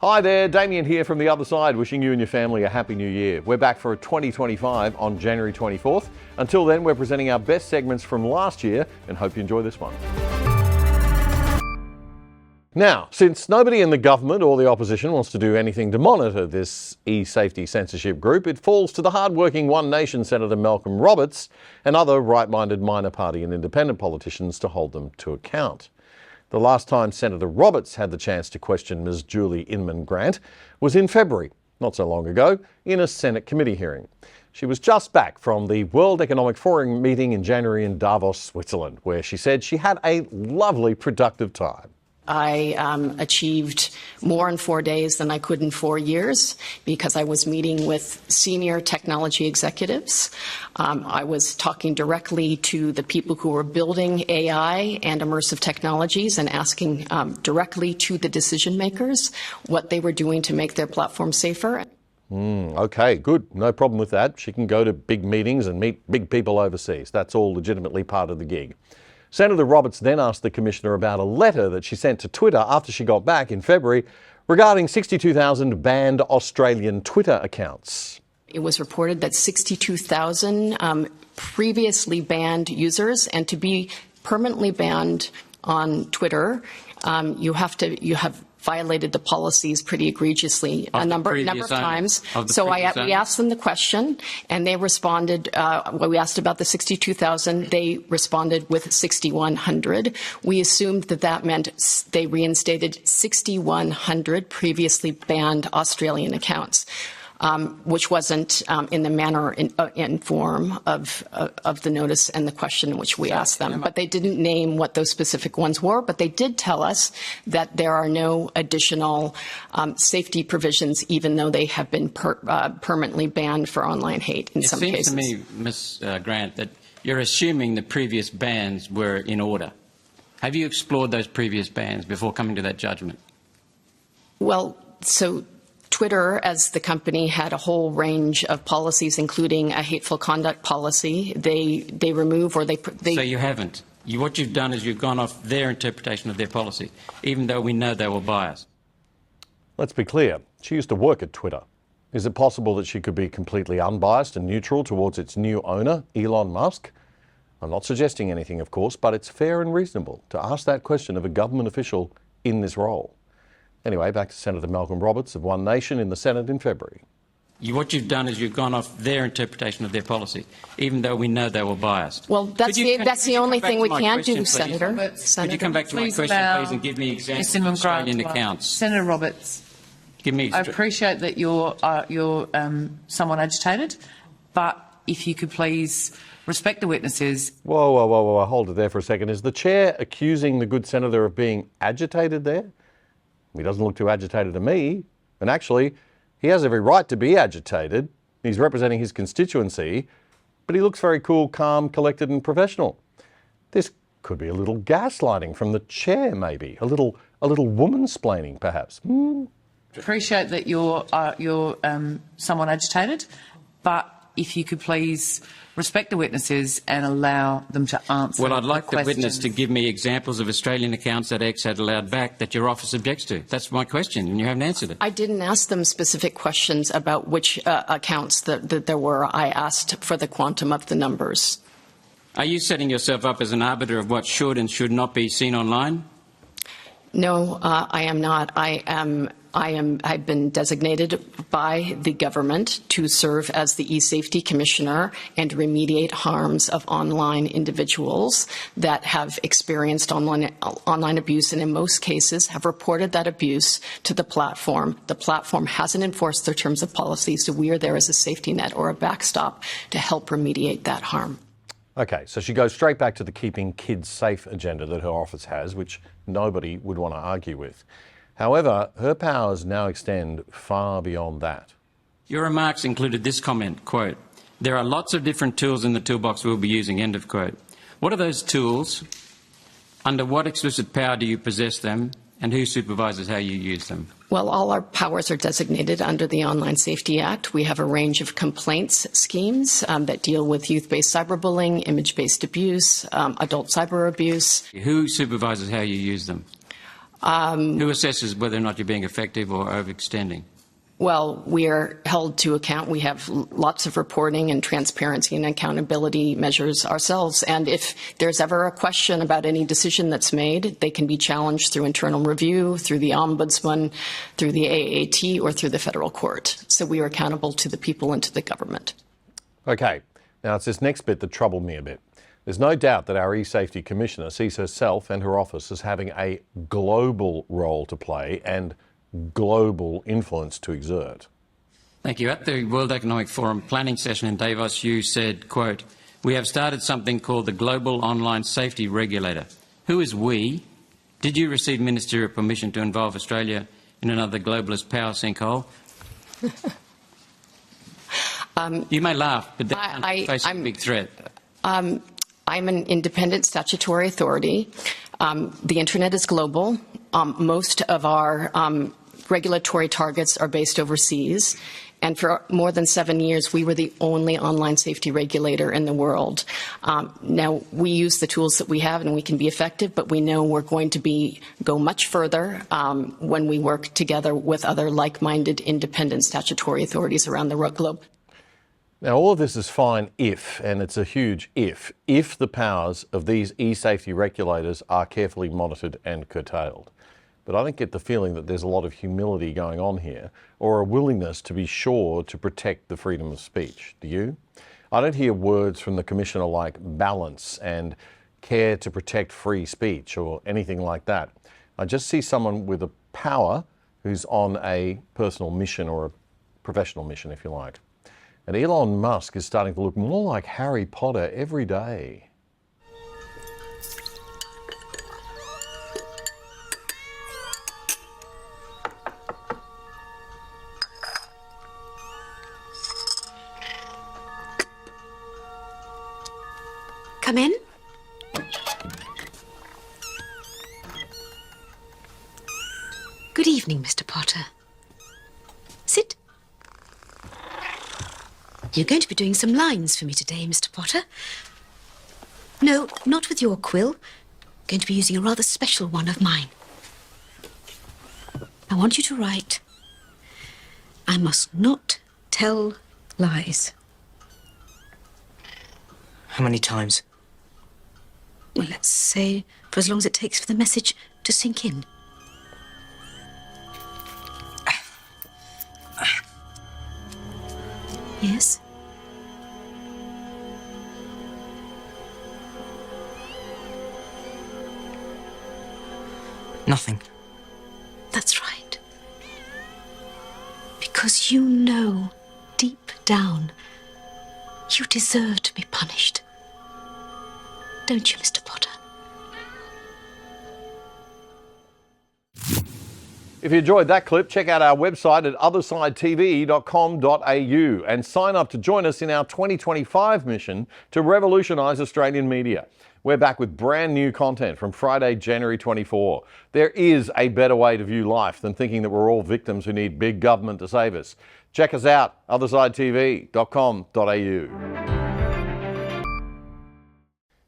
Hi there, Damien here from the other side, wishing you and your family a happy new year. We're back for 2025 on January 24th. Until then, we're presenting our best segments from last year and hope you enjoy this one. Now, since nobody in the government or the opposition wants to do anything to monitor this Esafety censorship group, it falls to the hard-working One Nation Senator Malcolm Roberts and other right-minded minor party and independent politicians to hold them to account. The last time Senator Roberts had the chance to question Ms. Julie Inman-Grant was in February, not so long ago, in a Senate committee hearing. She was just back from the World Economic Forum meeting in January in Davos, Switzerland, where she said she had a lovely, productive time. I achieved more in 4 days than I could in 4 years because I was meeting with senior technology executives. I was talking directly to the people who were building AI and immersive technologies and asking directly to the decision makers what they were doing to make their platform safer. Okay, good. No problem with that. She can go to big meetings and meet big people overseas. That's all legitimately part of the gig. Senator Roberts then asked the Commissioner about a letter that she sent to Twitter after she got back in February regarding 62,000 banned Australian Twitter accounts. It was reported that 62,000 previously banned users, and to be permanently banned on Twitter, you have violated the policies pretty egregiously a number of times. So we asked them the question, and they responded. When we asked about the 62,000, they responded with 6,100. We assumed that meant they reinstated 6,100 previously banned Australian accounts. Which wasn't in the manner and form of the notice and the question in which we asked them. But they didn't name what those specific ones were, but they did tell us that there are no additional safety provisions, even though they have been permanently banned for online hate in some cases. It seems to me, Ms. Grant, that you're assuming the previous bans were in order. Have you explored those previous bans before coming to that judgment? Well, so Twitter, as the company, had a whole range of policies, including a hateful conduct policy. They remove or they. So you haven't. What you've done is you've gone off their interpretation of their policy, even though we know they were biased. Let's be clear. She used to work at Twitter. Is it possible that she could be completely unbiased and neutral towards its new owner, Elon Musk? I'm not suggesting anything, of course, but it's fair and reasonable to ask that question of a government official in this role. Anyway, back to Senator Malcolm Roberts of One Nation in the Senate in February. What you've done is you've gone off their interpretation of their policy, even though we know they were biased. Well, that's the only thing we can do, Senator. Could you come back to my question, please, and give me examples of Australian accounts? Senator Roberts, I appreciate that you're somewhat agitated, but if you could please respect the witnesses. Whoa, hold it there for a second. Is the chair accusing the good senator of being agitated there? He doesn't look too agitated to me. And actually, he has every right to be agitated. He's representing his constituency, but he looks very cool, calm, collected and professional. This could be a little gaslighting from the chair, maybe. A little woman-splaining, perhaps. Appreciate that you're somewhat agitated, but if you could please respect the witnesses and allow them to answer. Well, I'd like the witness to give me examples of Australian accounts that X had allowed back that your office objects to. That's my question, and you haven't answered it. I didn't ask them specific questions about which accounts that there were. I asked for the quantum of the numbers. Are you setting yourself up as an arbiter of what should and should not be seen online? No, I am not. I've been designated by the government to serve as the Esafety Commissioner and remediate harms of online individuals that have experienced online abuse and in most cases have reported that abuse to the platform. The platform hasn't enforced their terms of policy, so we are there as a safety net or a backstop to help remediate that harm. Okay, so she goes straight back to the keeping kids safe agenda that her office has, which nobody would want to argue with. However, her powers now extend far beyond that. Your remarks included this comment, quote, "There are lots of different tools in the toolbox we'll be using," end of quote. What are those tools? Under what explicit power do you possess them? And who supervises how you use them? Well, all our powers are designated under the Online Safety Act. We have a range of complaints schemes that deal with youth-based cyberbullying, image-based abuse, adult cyber abuse. Who supervises how you use them? Who assesses whether or not you're being effective or overextending? Well, we are held to account. We have lots of reporting and transparency and accountability measures ourselves. And if there's ever a question about any decision that's made, they can be challenged through internal review, through the Ombudsman, through the AAT, or through the federal court. So we are accountable to the people and to the government. Okay, now it's this next bit that troubled me a bit. There's no doubt that our eSafety Commissioner sees herself and her office as having a global role to play and global influence to exert. Thank you. At the World Economic Forum planning session in Davos, you said, quote, "We have started something called the Global Online Safety Regulator." Who is we? Did you receive ministerial permission to involve Australia in another globalist power sinkhole? You may laugh, but that's facing a big threat. I'm an independent statutory authority. The internet is global. Most of our regulatory targets are based overseas. And for more than 7 years, we were the only online safety regulator in the world. Now, we use the tools that we have and we can be effective, but we know we're going to go much further when we work together with other like-minded independent statutory authorities around the globe. Now, all of this is fine if, and it's a huge if the powers of these e-safety regulators are carefully monitored and curtailed. But I don't get the feeling that there's a lot of humility going on here or a willingness to be sure to protect the freedom of speech. Do you? I don't hear words from the Commissioner like balance and care to protect free speech or anything like that. I just see someone with a power who's on a personal mission or a professional mission, if you like. And Elon Musk is starting to look more like Harry Potter every day. Come in. Good evening, Mr. Potter. Sit. You're going to be doing some lines for me today, Mr. Potter. No, not with your quill. Going to be using a rather special one of mine. I want you to write, "I must not tell lies." How many times? Well, let's say for as long as it takes for the message to sink in. Yes? Nothing. That's right. Because you know, deep down, you deserve to be punished. Don't you, Mr. Potter? If you enjoyed that clip, check out our website at othersidetv.com.au and sign up to join us in our 2025 mission to revolutionise Australian media. We're back with brand new content from Friday, January 24. There is a better way to view life than thinking that we're all victims who need big government to save us. Check us out, othersidetv.com.au.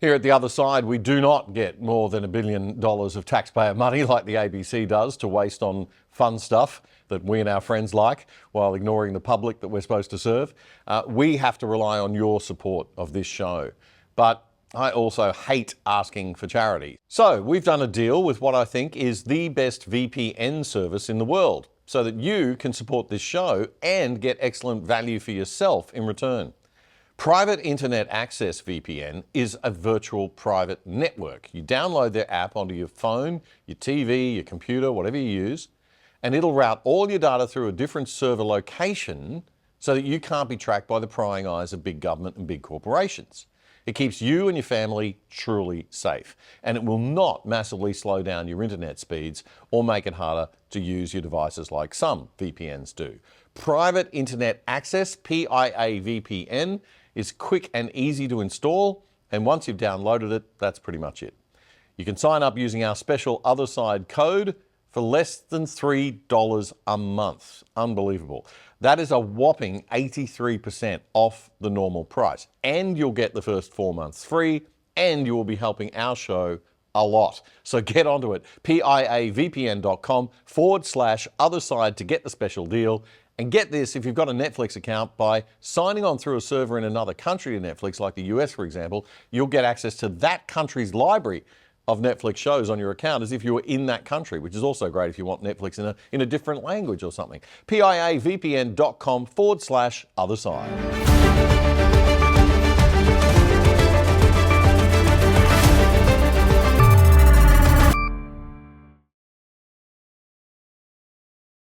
Here at The Other Side, we do not get more than $1 billion of taxpayer money like the ABC does to waste on fun stuff that we and our friends like while ignoring the public that we're supposed to serve. We have to rely on your support of this show. But I also hate asking for charity. So we've done a deal with what I think is the best VPN service in the world so that you can support this show and get excellent value for yourself in return. Private Internet Access VPN is a virtual private network. You download their app onto your phone, your TV, your computer, whatever you use, and it'll route all your data through a different server location so that you can't be tracked by the prying eyes of big government and big corporations. It keeps you and your family truly safe, and it will not massively slow down your internet speeds or make it harder to use your devices like some VPNs do. Private Internet Access, PIA VPN, is quick and easy to install, and once you've downloaded it, that's pretty much it. You can sign up using our special Other Side code for less than $3 a month. Unbelievable. That is a whopping 83% off the normal price, and you'll get the first 4 months free, and you will be helping our show a lot. So get onto it. piavpn.com/otherside to get the special deal. And get this, if you've got a Netflix account, by signing on through a server in another country to Netflix, like the US, for example, you'll get access to that country's library of Netflix shows on your account as if you were in that country, which is also great if you want Netflix in a different language or something. piavpn.com/otherside.